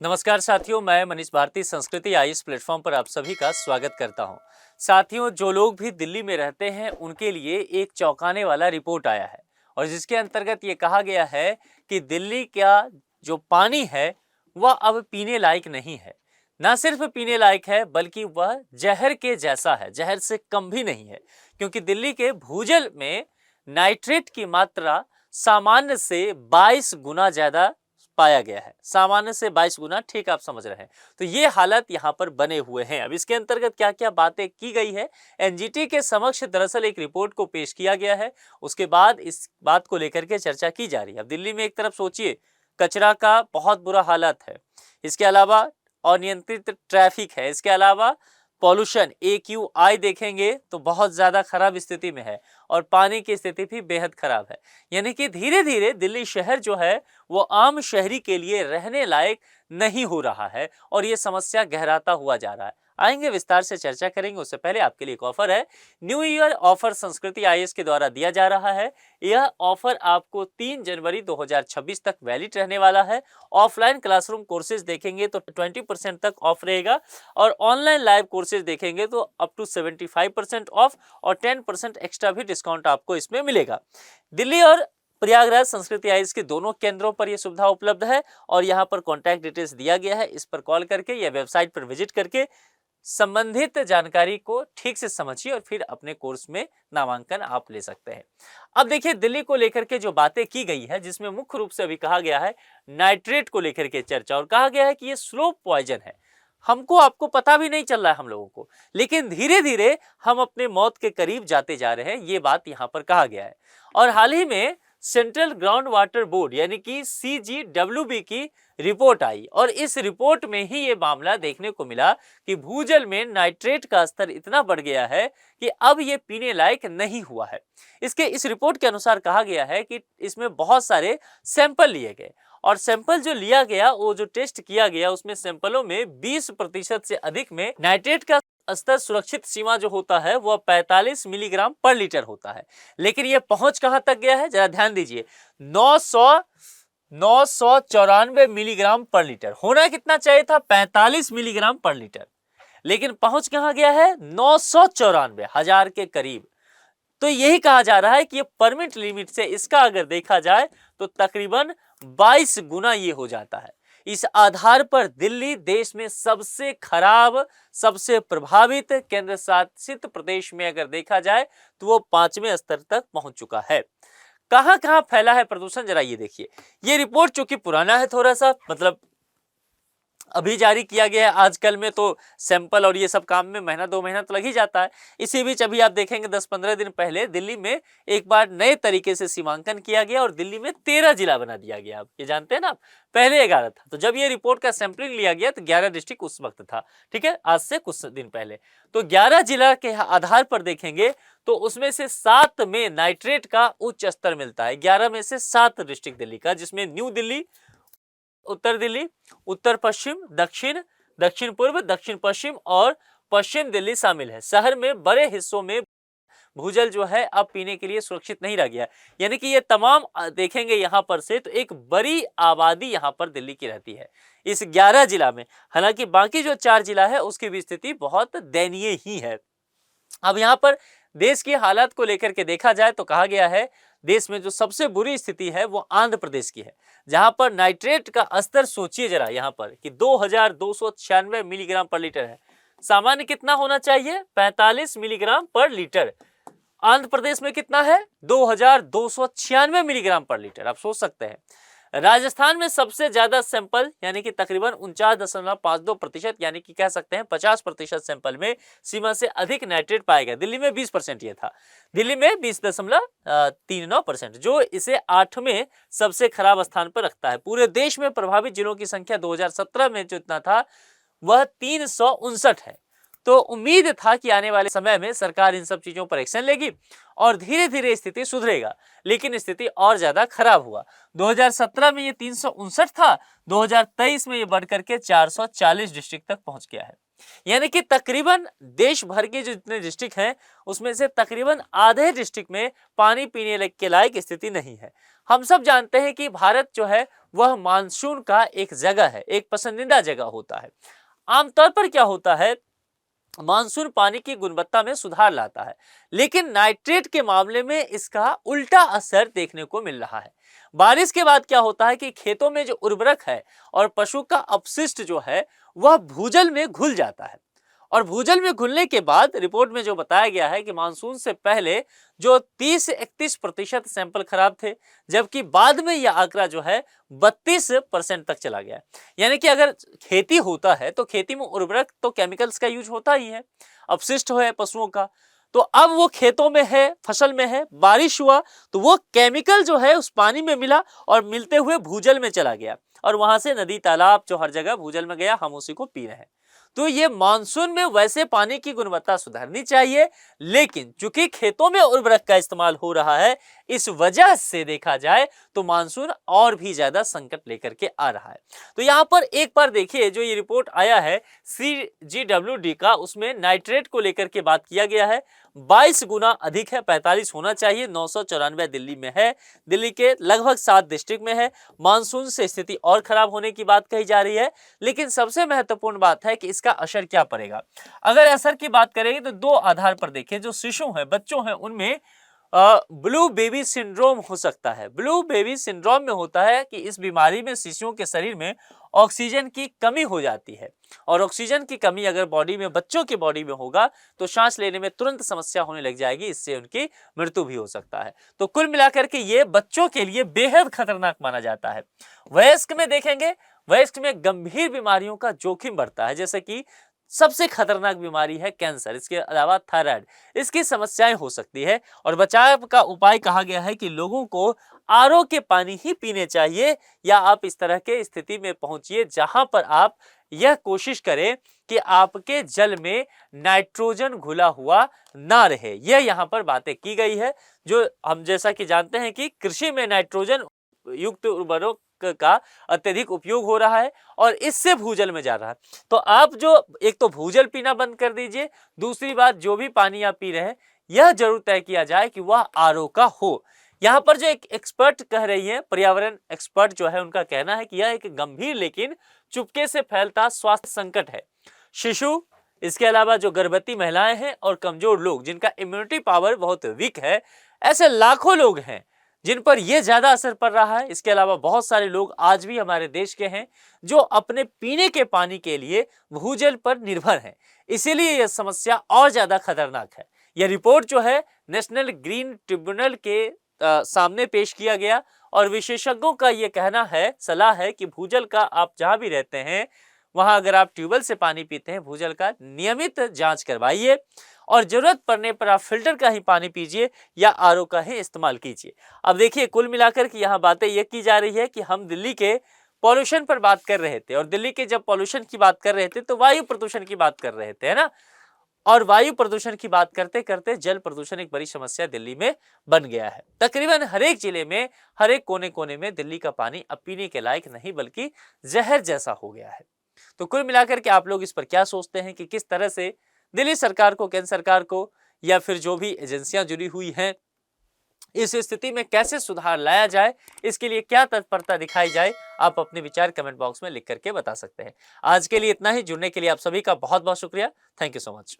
नमस्कार साथियों, मैं मनीष भारती संस्कृति आईएएस प्लेटफॉर्म पर आप सभी का स्वागत करता हूं। साथियों, जो लोग भी दिल्ली में रहते हैं उनके लिए एक चौंकाने वाला रिपोर्ट आया है और जिसके अंतर्गत ये कहा गया है कि दिल्ली का जो पानी है वह अब पीने लायक नहीं है। ना सिर्फ पीने लायक है बल्कि वह जहर के जैसा है, जहर से कम भी नहीं है, क्योंकि दिल्ली के भूजल में नाइट्रेट की मात्रा सामान्य से 22 गुना ज्यादा पाया गया है। सामान्य से 22 गुना, ठीक आप समझ रहे हैं। तो ये हालत यहाँ पर बने हुए हैं। अब इसके अंतर्गत क्या क्या बातें की गई है, एनजीटी के समक्ष दरअसल एक रिपोर्ट को पेश किया गया है। उसके बाद इस बात को लेकर के चर्चा की जा रही है। अब दिल्ली में एक तरफ सोचिए कचरा का बहुत बुरा हालत है, इसके अलावा अनियंत्रित ट्रैफिक है, इसके अलावा पॉल्यूशन AQI देखेंगे तो बहुत ज्यादा खराब स्थिति में है और पानी की स्थिति भी बेहद खराब है। यानी कि धीरे धीरे दिल्ली शहर जो है वो आम शहरी के लिए रहने लायक नहीं हो रहा है और ये समस्या गहराता हुआ जा रहा है। आएंगे, विस्तार से चर्चा करेंगे। उससे पहले आपके लिए एक ऑफर है। न्यू ईयर ऑफर संस्कृति आईएएस के द्वारा दिया जा रहा है। यह ऑफर आपको 3 जनवरी 2026 तक वैलिड रहने वाला है। ऑफलाइन क्लासरूम कोर्सेज देखेंगे तो 20% तक ऑफ रहेगा और ऑनलाइन लाइव कोर्सेज देखेंगे तो अप टू 75% ऑफ और 10% एक्स्ट्रा भी डिस्काउंट आपको इसमें मिलेगा। दिल्ली और प्रयागराज संस्कृति आईएएस के दोनों केंद्रों पर यह सुविधा उपलब्ध है और यहाँ पर कॉन्टैक्ट डिटेल्स दिया गया है। इस पर कॉल करके या वेबसाइट पर विजिट करके संबंधित जानकारी को ठीक से समझिए और फिर अपने कोर्स में नामांकन आप ले सकते हैं। अब देखिए, दिल्ली को लेकर के जो बातें की गई है, जिसमें मुख्य रूप से अभी कहा गया है नाइट्रेट को लेकर के चर्चा, और कहा गया है कि ये स्लो पॉइजन है। हमको आपको पता भी नहीं चल रहा है हम लोगों को, लेकिन धीरे धीरे हम अपने मौत के करीब जाते जा रहे हैं, ये बात यहां पर कहा गया है। और हाल ही में सेंट्रल ग्राउंड वाटर बोर्ड यानी कि CGWB की रिपोर्ट आई और इस रिपोर्ट में ही ये मामला देखने को मिला कि भूजल में नाइट्रेट का स्तर इतना बढ़ गया है कि अब ये पीने लायक नहीं हुआ है। इस रिपोर्ट के अनुसार कहा गया है कि इसमें बहुत सारे सैंपल लिए गए और सैंपल जो लिया गया, वो जो टेस्ट किया गया, उसमें सैंपलों में 20% से अधिक में नाइट्रेट का स्तर सुरक्षित सीमा जो होता है वह 45 मिलीग्राम पर लीटर होता है। लेकिन यह पहुंच कहां तक गया है, जरा ध्यान दीजिए। 994 मिलीग्राम पर लीटर। होना कितना चाहिए था, 45 मिलीग्राम पर लीटर, लेकिन पहुंच कहां गया है, 994, 1000 के करीब। तो यही कहा जा रहा है कि ये परमिट लिमिट से इसका अगर देखा जाए तो तकरीबन 22 गुना ये हो जाता है। इस आधार पर दिल्ली देश में सबसे खराब, सबसे प्रभावित केंद्र शासित प्रदेश में अगर देखा जाए तो वो 5वें स्तर तक पहुंच चुका है। कहां कहां फैला है प्रदूषण, जरा ये देखिए। ये रिपोर्ट चूंकि पुराना है थोड़ा सा, मतलब अभी जारी किया गया है। आजकल में तो सैंपल और ये सब काम में महीना 2 महीना तो लग ही जाता है। इसी बीच अभी आप देखेंगे 10-15 दिन पहले दिल्ली में एक बार नए तरीके से सीमांकन किया गया और दिल्ली में 13 जिला बना दिया गया। आप ये जानते हैं ना, पहले 11 था। तो जब ये रिपोर्ट का सैंपलिंग लिया गया तो 11 डिस्ट्रिक्ट उस वक्त था, ठीक है, आज से कुछ दिन पहले। तो 11 जिला के आधार पर देखेंगे तो उसमें से 7 में नाइट्रेट का उच्च स्तर मिलता है। 11 में से 7 डिस्ट्रिक्ट दिल्ली का, जिसमें न्यू दिल्ली, उत्तर दिल्ली, उत्तर पश्चिम, दक्षिण, दक्षिण पूर्व, दक्षिण पश्चिम और पश्चिम दिल्ली शामिल है। शहर में बड़े हिस्सों में भूजल जो है अब पीने के लिए सुरक्षित नहीं रह गया। यानी कि ये तमाम देखेंगे यहां पर से तो एक बड़ी आबादी यहां पर दिल्ली की रहती है इस 11 जिला में। हालांकि बाकी जो 4 जिला है उसकी भी स्थिति बहुत दयनीय ही है। अब यहां पर देश की हालात को लेकर के देखा जाए तो कहा गया है देश में जो सबसे बुरी स्थिति है वो आंध्र प्रदेश की है, जहां पर नाइट्रेट का स्तर सोचिए जरा यहां पर कि 2296 मिलीग्राम पर लीटर है। सामान्य कितना होना चाहिए, 45 मिलीग्राम पर लीटर। आंध्र प्रदेश में कितना है, 2296 मिलीग्राम पर लीटर। आप सोच सकते हैं। राजस्थान में सबसे ज्यादा सैंपल यानी कि तकरीबन 49.52%, यानी कि कह सकते हैं 50% सैंपल में सीमा से अधिक नाइट्रेट पाया गया। दिल्ली में 20% ये था, दिल्ली में 20.39%, जो इसे 8वें सबसे खराब स्थान पर रखता है। पूरे देश में प्रभावित जिलों की संख्या 2017 में जो इतना था वह 359 है। तो उम्मीद था कि आने वाले समय में सरकार इन सब चीजों पर एक्शन लेगी और धीरे धीरे स्थिति सुधरेगा, लेकिन स्थिति और ज्यादा खराब हुआ। 2017 में ये 359 था, 2023 में ये बढ़कर के 440 डिस्ट्रिक्ट तक पहुंच गया है। यानी कि तकरीबन देश भर के जो जितने डिस्ट्रिक्ट हैं उसमें से तकरीबन आधे डिस्ट्रिक्ट में पानी पीने के लायक स्थिति नहीं है। हम सब जानते हैं कि भारत जो है वह मानसून का एक जगह है, एक पसंदीदा जगह होता है। आमतौर पर क्या होता है, मानसून पानी की गुणवत्ता में सुधार लाता है, लेकिन नाइट्रेट के मामले में इसका उल्टा असर देखने को मिल रहा है। बारिश के बाद क्या होता है कि खेतों में जो उर्वरक है और पशु का अपशिष्ट जो है वह भूजल में घुल जाता है, और भूजल में घुलने के बाद रिपोर्ट में जो बताया गया है कि मानसून से पहले जो 30 से 31% सैंपल खराब थे, जबकि बाद में यह आंकड़ा जो है 32% तक चला गया। यानी कि अगर खेती होता है तो खेती में उर्वरक तो केमिकल्स का यूज होता ही है, अपशिष्ट है पशुओं का, तो अब वो खेतों में है, फसल में है, बारिश हुआ तो वो केमिकल जो है उस पानी में मिला और मिलते हुए भूजल में चला गया, और वहां से नदी तालाब जो हर जगह भूजल में गया, हम उसी को पी रहे हैं। तो ये मानसून में वैसे पानी की गुणवत्ता सुधारनी चाहिए, लेकिन चूंकि खेतों में उर्वरक का इस्तेमाल हो रहा है, इस वजह से देखा जाए तो मानसून और भी ज्यादा संकट लेकर के आ रहा है। तो यहां पर एक बार देखिए, जो ये रिपोर्ट आया है CGWD का, उसमें नाइट्रेट को लेकर के बात किया गया है। 22 गुना अधिक है, 45 होना चाहिए, 994 दिल्ली में है, दिल्ली के लगभग 7 डिस्ट्रिक्ट में है। मानसून से स्थिति और खराब होने की बात कही जा रही है, लेकिन सबसे महत्वपूर्ण बात है कि इसका असर क्या पड़ेगा। अगर असर की बात करेंगे तो दो आधार पर देखें, जो शिशु हैं, बच्चों हैं, उनमें ब्लू बेबी सिंड्रोम हो सकता है। ब्लू बेबी सिंड्रोम में होता है कि इस बीमारी में शिशुओं के शरीर में ऑक्सीजन की कमी हो जाती है, और ऑक्सीजन की कमी अगर बॉडी में, बच्चों की बॉडी में होगा तो सांस लेने में तुरंत समस्या होने लग जाएगी, इससे उनकी मृत्यु भी हो सकता है। तो कुल मिलाकर के ये बच्चों के लिए बेहद खतरनाक माना जाता है। वयस्क में देखेंगे, वयस्क में गंभीर बीमारियों का जोखिम बढ़ता है, जैसे कि सबसे खतरनाक बीमारी है कैंसर, इसके अलावा थायराइड, इसकी समस्याएं हो सकती है। और बचाव का उपाय कहा गया है कि लोगों को आरओ के पानी ही पीने चाहिए, या आप इस तरह के स्थिति में पहुंचिए जहां पर आप यह कोशिश करें कि आपके जल में नाइट्रोजन घुला हुआ ना रहे। यह यहाँ पर बातें की गई है, जो हम जैसा कि जानते हैं कि कृषि में नाइट्रोजन युक्त उर्वरक का अत्यधिक उपयोग हो रहा है और इससे भूजल में जा रहा है। तो आप जो एक तो भूजल पीना बंद कर दीजिए, दूसरी बात जो भी पानी आप पी रहे हैं यह जरूर तय किया जाए कि वह आरओ का हो। यहाँ पर जो एक एक्सपर्ट कह रही है, पर्यावरण एक्सपर्ट जो है, उनका कहना है कि यह एक गंभीर लेकिन चुपके से फैलता स्वास्थ्य संकट है। शिशु, इसके अलावा जो गर्भवती महिलाएं हैं और कमजोर लोग जिनका इम्यूनिटी पावर बहुत वीक है, ऐसे लाखों लोग हैं जिन पर यह ज्यादा असर पड़ रहा है। इसके अलावा बहुत सारे लोग आज भी हमारे देश के हैं जो अपने पीने के पानी के लिए भूजल पर निर्भर हैं, इसीलिए यह समस्या और ज्यादा खतरनाक है। यह रिपोर्ट जो है नेशनल ग्रीन ट्रिब्यूनल के सामने पेश किया गया, और विशेषज्ञों का यह कहना है, सलाह है कि भूजल का आप जहां भी रहते हैं वहां अगर आप ट्यूबवेल से पानी पीते हैं, भूजल का नियमित जांच करवाइए, और जरूरत पड़ने पर आप फिल्टर का ही पानी पीजिए या आरओ का ही इस्तेमाल कीजिए। अब देखिए, कुल मिलाकर के यहाँ बातें यह की जा रही है कि हम दिल्ली के पॉल्यूशन पर बात कर रहे थे, और दिल्ली के जब पॉल्यूशन की बात कर रहे थे तो वायु प्रदूषण की बात कर रहे थे, है ना। और वायु प्रदूषण की बात करते करते जल प्रदूषण एक बड़ी समस्या दिल्ली में बन गया है। तकरीबन हर एक जिले में, हर एक कोने कोने में दिल्ली का पानी अब पीने के लायक नहीं बल्कि जहर जैसा हो गया है। तो कुल मिलाकर के आप लोग इस पर क्या सोचते हैं कि किस तरह से दिल्ली सरकार को, केंद्र सरकार को, या फिर जो भी एजेंसियां जुड़ी हुई हैं, इस स्थिति में कैसे सुधार लाया जाए, इसके लिए क्या तत्परता दिखाई जाए, आप अपने विचार कमेंट बॉक्स में लिख करके बता सकते हैं। आज के लिए इतना ही। जुड़ने के लिए आप सभी का बहुत बहुत शुक्रिया। Thank you so much.